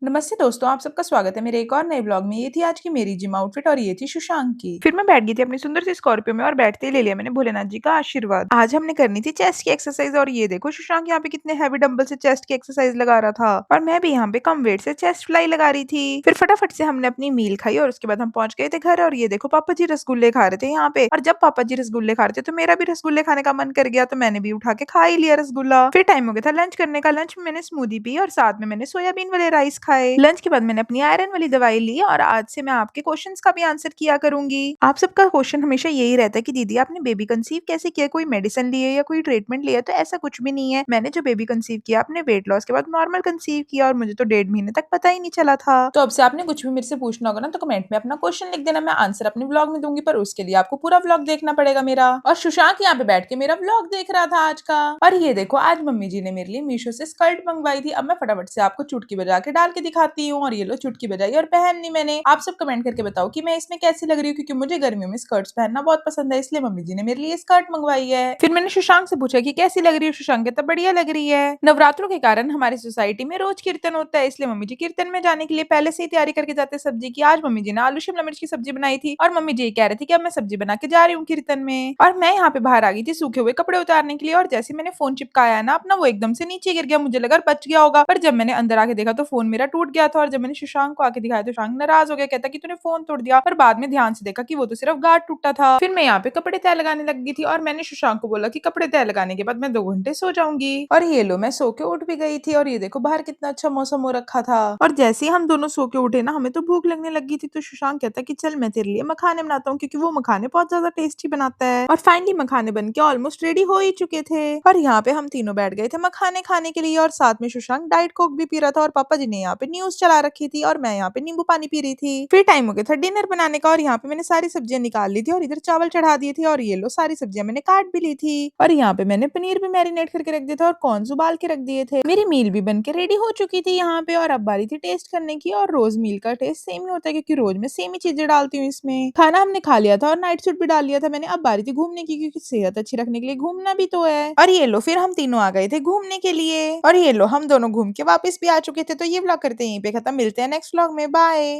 नमस्ते दोस्तों, आप सबका स्वागत है मेरे एक और नए ब्लॉग में। ये थी आज की मेरी जिम आउटफिट और ये थी सुशांक की। फिर मैं बैठ गई थी अपनी सुंदर सी स्कॉर्पियो में और बैठते ही ले लिया मैंने भोलेनाथ जी का आशीर्वाद। आज हमने करनी थी चेस्ट की एक्सरसाइज और ये देखो सुशांक यहाँ पे कितने हैवी डंबल से चेस्ट की एक्सरसाइज लगा रहा था और मैं भी यहाँ पे कम वेट से चेस्ट फ्लाई लगा रही थी। फिर फटाफट से हमने अपनी मील खाई और उसके बाद हम पहुंच गए थे घर और ये देखो पापा जी रसगुल्ले खा रहे थे यहाँ पे। और जब पापा जी रसगुल्ले खा रहे थे तो मेरा भी रसगुल्ले खाने का मन कर गया तो मैंने भी उठा के खा ही लिया रसगुल्ला। फिर टाइम हो गया था लंच करने का। लंच में मैंने स्मूदी पी और साथ में मैंने सोयाबीन वाले राइस खाए। लंच के बाद मैंने अपनी आयरन वाली दवाई ली और आज से मैं आपके क्वेश्चंस का भी आंसर किया करूंगी। आप सबका क्वेश्चन हमेशा यही रहता है कि दीदी आपने बेबी कंसीव कैसे किया, कोई मेडिसिन लिए या कोई ट्रीटमेंट लिया? तो ऐसा कुछ भी नहीं है। मैंने जो बेबी कंसीव किया अपने वेट लॉस के बाद नॉर्मल कंसीव किया और मुझे तो 1.5 महीने तक पता ही नहीं चला था। तो अब से आपने कुछ भी मेरे से पूछना होगा ना तो कमेंट में अपना क्वेश्चन लिख देना, मैं आंसर अपने ब्लॉग में दूंगी, पर उसके लिए आपको पूरा ब्लॉग देखना पड़ेगा मेरा। और सुशांक यहाँ पे बैठ के मेरा ब्लॉग देख रहा था आज का। और ये देखो आज मम्मी जी ने मेरे लिए मीशो से स्कर्ट मंगवाई थी। अब मैं फटाफट से आपको चुटकी बजा के डाल के दिखाती हूँ। और ये लो चुटकी बजाई और पहननी मैंने। आप सब कमेंट करके बताओ कि मैं इसमें कैसी लग रही हूँ, क्योंकि मुझे गर्मियों में स्कर्ट्स पहनना बहुत पसंद है, इसलिए मम्मी जी ने मेरे लिए स्कर्ट मंगवाई है। फिर मैंने सुशांक से पूछा कि कैसी लग रही है। सुशांक कहता बढ़िया लग रही है। नवरात्रों के कारण हमारी सोसाइटी में रोज कीर्तन होता है, इसलिए मम्मी जी कीर्तन में जाने के लिए पहले से ही तैयारी करके जाते हैं सब्जी की। आज मम्मी जी ने आलू शिमला मिर्च की सब्जी बनाई थी और मम्मी जी कह रही थी कि अब मैं सब्जी बना के जा रही हूँ कीर्तन में। और मैं यहाँ पे बाहर आ गई थी सूखे हुए कपड़े उतारने के लिए और जैसे मैंने फोन चिपकाया है ना अपना, वो एकदम से नीचे गिर गया। मुझे लगा बच गया होगा, पर जब मैंने अंदर आके देखा तो फोन मेरा टूट गया था। और जब मैंने सुशांक को आके दिखाया तो सुशांक नाराज हो गया, कहता कि तूने फोन तोड़ दिया। पर बाद में ध्यान से देखा कि वो तो सिर्फ गार्ड टूटा था। फिर मैं यहाँ पे कपड़े तय लगाने लग गई थी और मैंने सुशांक को बोला कि कपड़े तय लगाने के बाद मैं 2 घंटे सो जाऊंगी। और ये लो मैं सो के उठ भी गई थी और ये देखो बाहर कितना अच्छा मौसम हो रखा था। और जैसे ही हम दोनों सो के उठे ना हमें तो भूख लगने लगी थी, तो सुशांक कहता कि चल मैं तेरे लिए मखाने बनाता हूँ, क्योंकि वो मखाने बहुत ज्यादा टेस्टी बनाता है। और फाइनली मखाने बन के ऑलमोस्ट रेडी हो ही चुके थे और यहाँ पे हम तीनों बैठ गए थे मखाने खाने के लिए। और साथ में सुशांक डाइट कोक भी पी रहा था और पापा जी ने यहाँ पे न्यूज चला रखी थी और मैं यहाँ पे नींबू पानी पी रही थी। फिर टाइम हो गया था डिनर बनाने का और यहाँ पे मैंने सारी सब्जियां निकाल ली थी और इधर चावल चढ़ा दिए थे और ये लो सारी सब्जियां मैंने काट भी ली थी। और यहाँ पे मैंने पनीर भी मैरिनेट करके रख दिया था और कॉर्न्स उबाल के रख दिए थे। मेरी मील भी बन के रेडी हो चुकी थी यहाँ पे और अब बारी थी टेस्ट करने की। और रोज मील का टेस्ट सेम ही होता है, क्योंकि रोज मैं सेम ही चीजें डालती हूँ इसमें। खाना हमने खा लिया था और नाइट सूट भी डाल लिया था मैंने। अब बारी थी घूमने की, क्योंकि सेहत अच्छी रखने के लिए घूमना भी तो है। और ये लो फिर हम तीनों आ गए थे घूमने के लिए और ये लो हम दोनों घूम के वापस भी आ चुके थे। तो ये व्लॉग करते हैं यहीं पे खत्म, मिलते हैं नेक्स्ट व्लॉग में, बाय।